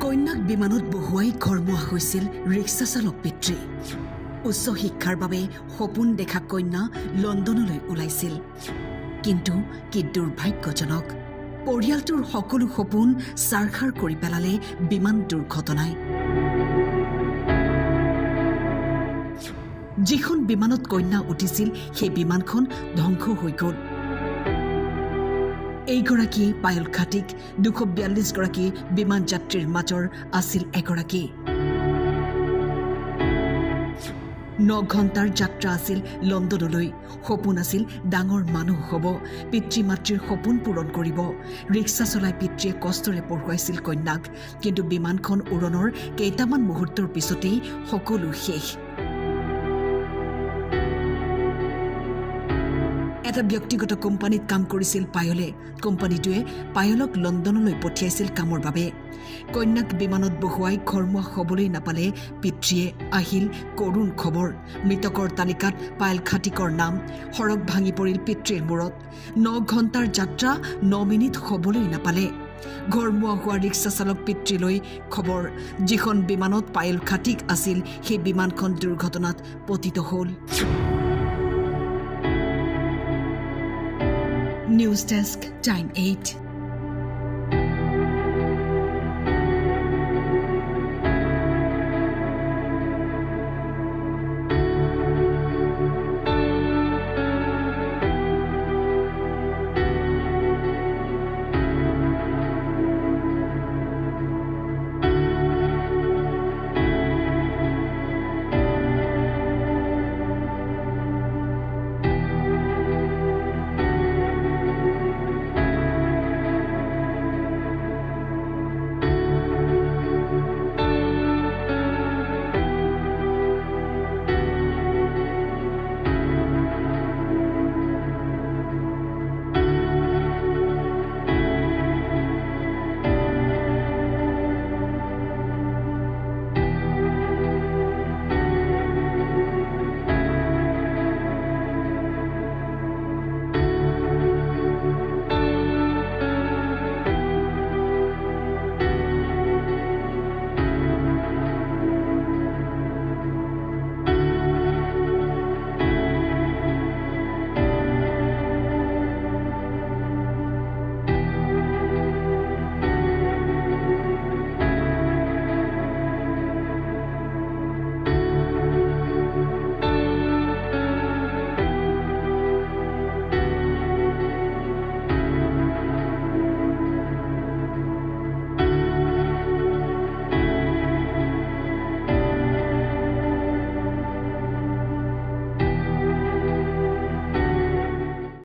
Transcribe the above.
কন্যাক বিমানত বহুৱাই ঘৰমুৱা হৈছিল ৰিক্সা চালক পিতৃ উচ্চ শিক্ষাৰ বাবে সপোন দেখা কন্যা লণ্ডনলৈ ওলাইছিল কিন্তু কি দুৰ্ভাগ্যজনক পৰিয়ালটোৰ সকলো সপোন সাৰখাৰ কৰি পেলালে বিমান দুৰ্ঘটনাই যিখন বিমানত কন্যা উঠিছিল সেই বিমানখন ধ্বংস হৈ গ'ল এইগৰাকী পায়ল খাটিক 242 গৰাকী বিমান যাত্ৰীৰ মাজৰ আছিল এগৰাকী 9 ঘণ্টাৰ যাত্ৰা আছিল লণ্ডনলৈ সপোন আছিল ডাঙৰ মানুহ হ'ব পিতৃ মাতৃৰ সপোন পূৰণ কৰিব ৰিক্সা চলাই পিতৃয়ে কষ্টৰে পঢ়ুৱাইছিল কন্যাক কিন্তু বিমানখন উৰণৰ কেইটামান মুহূৰ্তৰ পিছতেই সকলো শেষ এটা ব্যক্তিগত কোম্পানীত কাম কৰিছিল পায়লে কোম্পানীটোৱে পায়লক লণ্ডনলৈ পঠিয়াইছিল কামৰ বাবে কন্যাক বিমানত বহুৱাই ঘৰমুৱা হ'বলৈ নাপালে পিতৃয়ে আহিল কৰুণ খবৰ মৃতকৰ তালিকাত পায়ল খাটিকৰ নাম হৰক ভাঙি পৰিল পিতৃৰ মূৰত 9 ঘণ্টাৰ যাত্ৰা 9 মিনিট হ'বলৈ নাপালে ঘৰমুৱা হোৱা ৰিক্সা চালক পিতৃলৈ খবৰ যিখন বিমানত পায়ল খাটিক আছিল সেই বিমানখন দুৰ্ঘটনাত পতিত হ'ল News Desk, Time 8.